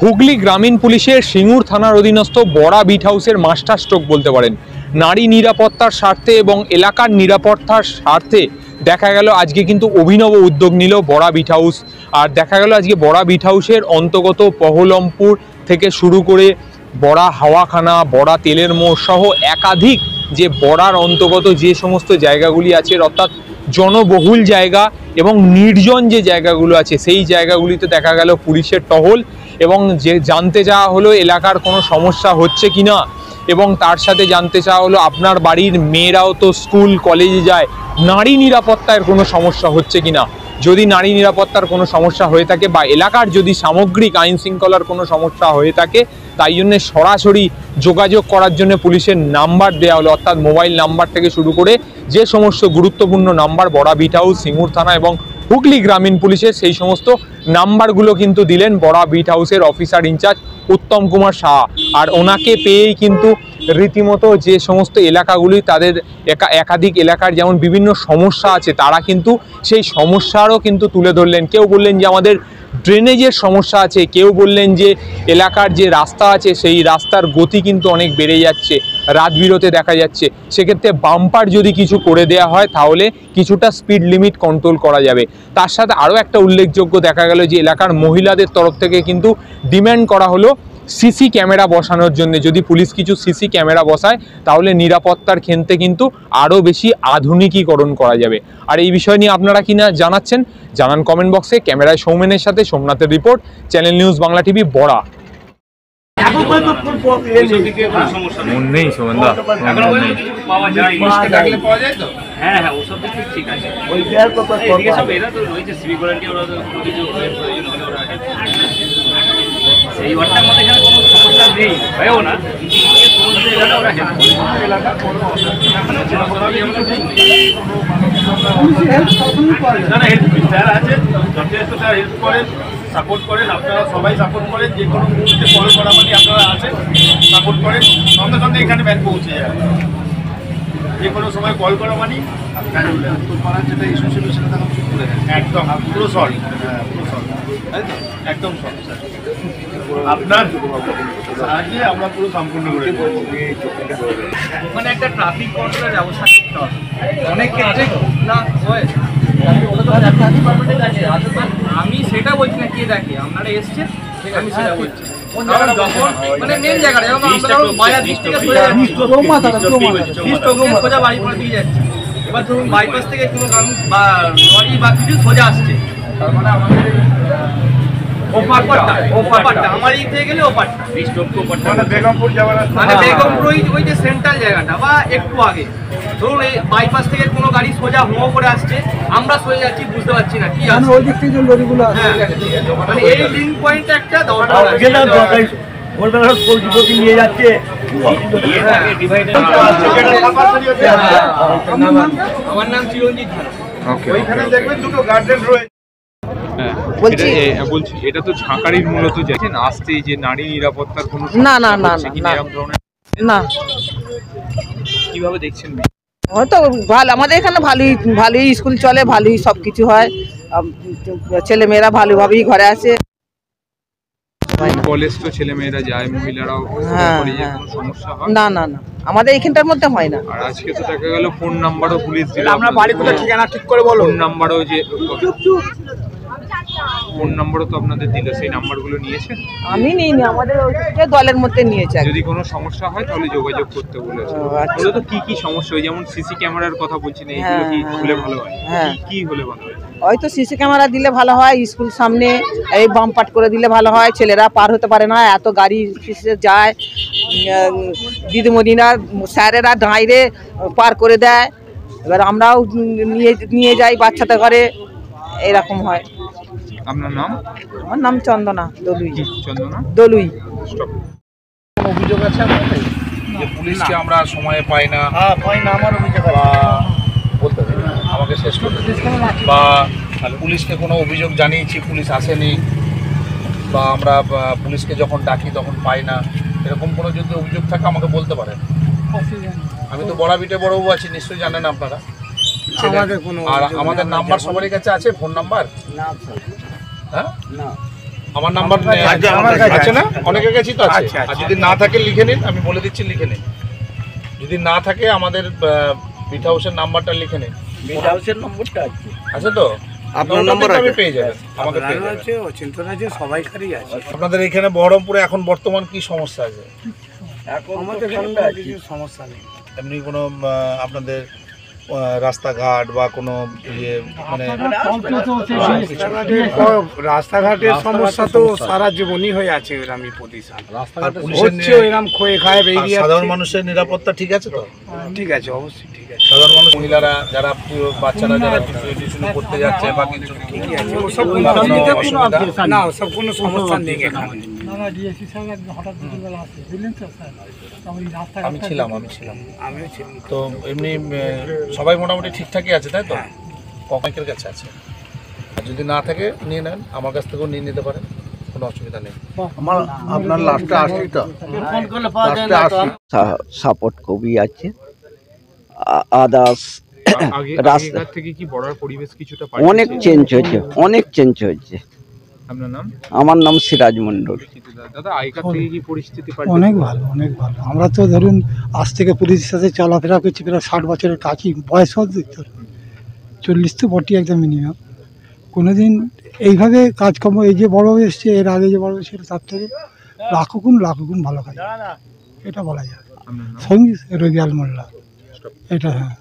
হুগলি গ্রামীণ পুলিশের সিঙ্গুর থানার অধীনস্থ বড়া বিট হাউসের মাস্টার স্ট্রোক বলতে পারেন। নারী নিরাপত্তার স্বার্থে এবং এলাকার নিরাপত্তার স্বার্থে দেখা গেল আজকে কিন্তু অভিনব উদ্যোগ নিল বড়া বিট হাউস। আর দেখা গেল আজকে বড়া বিট হাউসের অন্তর্গত পহলমপুর থেকে শুরু করে বড়া হাওয়াখানা, বড়া তেলের মোড় সহ একাধিক যে বড়ার অন্তর্গত যে সমস্ত জায়গাগুলি আছে, অর্থাৎ জনবহুল জায়গা এবং নির্জন যে জায়গাগুলো আছে, সেই জায়গাগুলিতে দেখা গেল পুলিশের টহল এবং যে জানতে চাওয়া হলো এলাকার কোনো সমস্যা হচ্ছে কিনা, এবং তার সাথে জানতে চাওয়া হলো আপনার বাড়ির মেয়েরাও তো স্কুল কলেজে যায়, নারী নিরাপত্তার কোনো সমস্যা হচ্ছে কিনা। যদি নারী নিরাপত্তার কোনো সমস্যা হয়ে থাকে বা এলাকার যদি সামগ্রিক আইন শৃঙ্খলার কোনো সমস্যা হয়ে থাকে, তাই জন্যে সরাসরি যোগাযোগ করার জন্য পুলিশের নাম্বার দেওয়া হলো, অর্থাৎ মোবাইল নাম্বার থেকে শুরু করে যে সমস্ত গুরুত্বপূর্ণ নাম্বার বড়া বিট হাউস, সিঙ্গুর থানা এবং হুগলি গ্রামীণ পুলিশের, সেই সমস্ত নাম্বারগুলো কিন্তু দিলেন বড়া বিট হাউসের অফিসার ইনচার্জ উত্তম কুমার সাহা। আর ওনাকে পেয়েই কিন্তু রীতিমতো যে সমস্ত এলাকাগুলি তাদের একাধিক এলাকার যেমন বিভিন্ন সমস্যা আছে, তারা কিন্তু সেই সমস্যারও কিন্তু তুলে ধরলেন। কেউ বললেন যে আমাদের ড্রেনেজের সমস্যা আছে, কেউ বললেন যে এলাকার যে রাস্তা আছে সেই রাস্তার গতি কিন্তু অনেক বেড়ে যাচ্ছে, রাত বিরতে দেখা যাচ্ছে, সেক্ষেত্রে বাম্পার যদি কিছু করে দেওয়া হয় তাহলে কিছুটা স্পিড লিমিট কন্ট্রোল করা যাবে। তার সাথে আরও একটা উল্লেখযোগ্য দেখা গেল যে এলাকার মহিলাদের তরফ থেকে কিন্তু ডিম্যান্ড করা হলো সিসি ক্যামেরা বসানোর জন্য। যদি পুলিশ কিছু সিসি ক্যামেরা বসায় তাহলে নিরাপত্তার ক্ষেত্রে কিন্তু আরও বেশি আধুনিকীকরণ করা যাবে। আর এই বিষয় নিয়ে আপনারা কি না জানাচ্ছেন জানান কমেন্ট বক্সে। ক্যামেরায় সৌমেনের সাথে সোমনাথের report, channel news Bangla TV, বড়া। এই ওয়ার্ডটার মধ্যে এখানে কোনো সমস্যা নেই, হয়েও না, স্যার আছে যথেষ্ট, স্যার হেল্প করেন, সাপোর্ট করেন, আপনারা সবাই সাপোর্ট করেন, যে কোনো মুহূর্তে কল করা মানে আপনারা আছেন, সাপোর্ট করেন, সঙ্গে সঙ্গে এখানে ব্যান পৌঁছে যায়, যে কোনো সময় কল করা মানে পাড়ার যেটা ইস্যু ছিল সেটা তখন চুপ করে দেন, একদম পুরো সলভ, পুরো সলভ, তাই তো একদম সলভ স্যার, আপনার সাহায্যে আমরা পুরো সম্পূর্ণ করে ওখানে একটা ট্রাফিক কন্ট্রোলের ব্যবস্থা করতে হবে। অনেক ক্ষেত্রে না হয়, আমি সেটা বলছি না, কে দেখে আপনারা এসছেন, আমি সেটা বলছি। মানে মেন জায়গাটা যেমন বাজার দিক থেকে সোজা বাড়ি পরে দিয়ে যাচ্ছে, এবার ধরুন বাইপাস থেকে কোনো গাড়ি বা লরি বা কিছু সোজা আসছে, তার মানে আমাদের আমার এই থেকে গেলে ওপারটা মানে বেগমপুর যাওয়ার, মানে বেগমপুর ওই যে সেন্ট্রাল জায়গাটা বা একটু আগে ধরুন এই বাইপাস থেকে কোনো গাড়ি সোজা হোঁ করে আসছে, আমরা সোজা যাচ্ছি, বুঝতে পারছি না কি আছে ওই দিক থেকে লরিগুলো আসছে, মানে এই লিঙ্ক পয়েন্টটা একটা দরকার নিয়ে যাচ্ছে। আমার নাম চিরঞ্জিত, ওইখানে দেখবেন দুটো গার্ডেন রয়েছে। বলছি এটা তো ঝাঁকারির মূলত যাচ্ছেন আসতে, যে নারী নিরাপত্তার কোনো না না না না, কিভাবে দেখছেন? হয়তো ভালো, আমাদের এখানে ভালোই স্কুল চলে, ভালোই সব কিছু হয়, ছেলে মেয়েরা ভালোভাবেই ঘরে আসে, কলেজ তো ছেলে মেয়েরা যায়, মহিলারাও কলেজে কোনো সমস্যা হয় না না না, আমাদের এইখানটার মধ্যে হয় না। আর আজকে তো দেখা গেল ফোন নাম্বারও পুলিশ দিল, আমরা বাড়ি কোথায় ঠিকানা ঠিক করে বলো, ফোন নাম্বারও যে ফোন নাম্বারও তো আপনাদের দিল, সেই নাম্বারগুলো নিয়েছেন? আমি নিইনি, আমাদের দলের মধ্যে নিয়েছে। যদি কোনো সমস্যা হয় তাহলে যোগাযোগ করতে বলেছে। মূলত কি কি সমস্যা হয়, যেমন সিসি ক্যামেরার কথা বলছেন, এইগুলো কি হলে ভালো হয়? কি হলে ভালো হয়? হয়তো সিসি ক্যামেরা দিলে ভালো হয়, স্কুল সামনে এই বাম্পার করে দিলে ভালো হয়, ছেলেরা পার হতে পারে না, এত গাড়ি যায়, দিদিমণিরা স্যারেরা দাঁড়িয়ে পার করে দেয়, এবার আমরাও নিয়ে যাই বাচ্চাদের ঘরে, এরকম হয়। আপনার নাম? আমার নাম চন্দনা দলুই। চন্দনা দলুই। অভিযোগ আছে আপনাদের যে পুলিশকে আমরা সময়ে পাই না? আমার অভিযোগ বলতে আমাকে শেষ করতে, বা পুলিশকে কোনো অভিযোগ জানিয়েছি, পুলিশ আসেনি, বা আমরা পুলিশকে যখন ডাকি তখন পাই না, এরকম কোনো যদি অভিযোগ থাকে আমাকে বলতে পারেন। আমি তো বড়া বিটে বড়বাবু আছি, নিশ্চয়ই জানেন আপনারা। আর আমাদের নাম্বার সবারই কাছে আছে, ফোন নাম্বার? হ্যাঁ, আমার নাম্বার আছে না, অনেকের কাছেই তো আছে। আর যদি না থাকে লিখে নিন, আমি বলে দিচ্ছি লিখে নিন। যদি না থাকে আমাদের বিট হাউসের নাম্বারটা লিখে নিন। বিট হাউসের নম্বরটা আছে, আছে তো? আপনার নম্বর আমি আছে? পেয়ে যাবেন, আমাকে পেয়ে যাবেন। আছে, ও চিন্তা আছে, সবাইকারই আছে। আপনাদের এখানে বহরমপুরে এখন বর্তমান কি সমস্যা আছে? এখন আমাদের ঠান্ডা কিছু সমস্যা নেই। এমনি কোনো আপনাদের রাস্তাঘাট বা কোনো ইয়ে মানে রাস্তাঘাটের সমস্যা তো সারা জীবনই হয়ে আছে, এরকমই প্রতিষ্ঠান আর পুলিশের হচ্ছে, এরকম ক্ষয়ে খায় বেরিয়ে সাধারণ মানুষের নিরাপত্তা ঠিক আছে তো? ঠিক আছে, অবশ্যই ঠিক আছে। সাধারণ মানুষ, মহিলারা যারা বাচ্চারা যারা টিউশন করতে যাচ্ছে বা কিছু ঠিক আছে, ওসব কোনো অসুবিধা না, ওসব কোনো সমস্যা নেই এখানে। আমি ছিলাম আমিও ছিলাম। তো এমনি সবাই মোটামুটি ঠিকঠাকই আছে, তাই তো? কয়েকের কাছে আছে। আর যদি না থাকে নিয়ে নেন, আমার কাছ থেকেও নিয়ে নিতে পারেন, কোনো অসুবিধা নেই। আপনার লাস্টে আসছি তো, সাপোর্ট কবি আছে, আদার্স আগেকার থেকে কি বর্ডার পরিবেশ কিছুটা অনেক চেঞ্জ হয়েছে, অনেক চেঞ্জ হয়েছে। আপনার নাম? আমার নাম সিরাজ মন্ডল। দাদা, আগেকার থেকে কি পরিস্থিতি অনেক ভালো, অনেক ভালো। আমরা তো ধরুন আজ থেকে পুলিশের সাথে চলাফেরা করছি প্রায় 60 বছরের কাছই বয়স হচ্ছে, 40 তো বটি একদম মিনিমাম। কোনোদিন এইভাবে কাজকর্ম এই যে বড় এসছে, এর আগে যে বড় ছিল তার থেকে লাখ গুণ ভালো কাজ, এটা বলা যায়। সঙ্গী রবিয়াল মোল্লা, এটা হ্যাঁ।